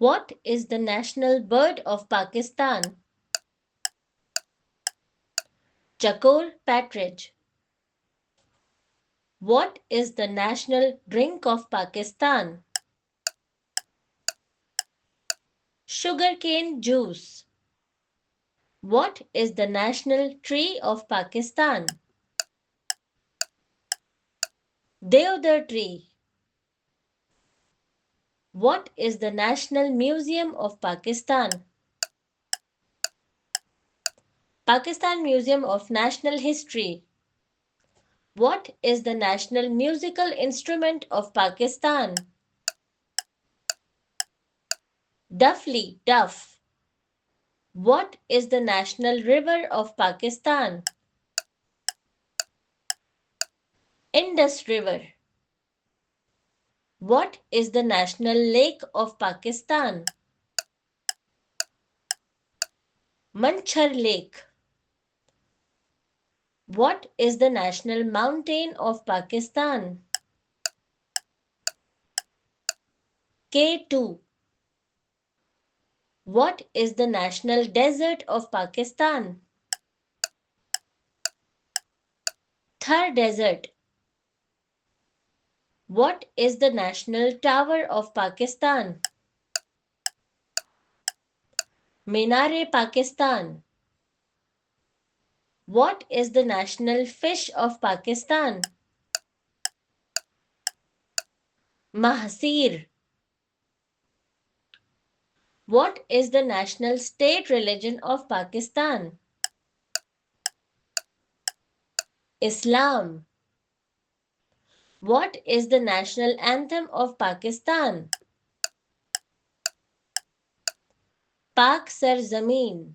What is the national bird of Pakistan? Chakor partridge. What is the national drink of Pakistan? Sugarcane juice. What is the national tree of Pakistan? Deodar tree. What is the National Museum of Pakistan? Pakistan Museum of National History. What is the national musical instrument of Pakistan? Duffly, duff. What is the national river of Pakistan? Indus River. What is the national lake of Pakistan? Manchar Lake. What is the national mountain of Pakistan? K2. What is the national desert of Pakistan? Thar Desert. What is the national tower of Pakistan? Minare Pakistan. What is the national fish of Pakistan? Mahseer. What is the national state religion of Pakistan? Islam. What is the national anthem of Pakistan? Pak Sar Zameen.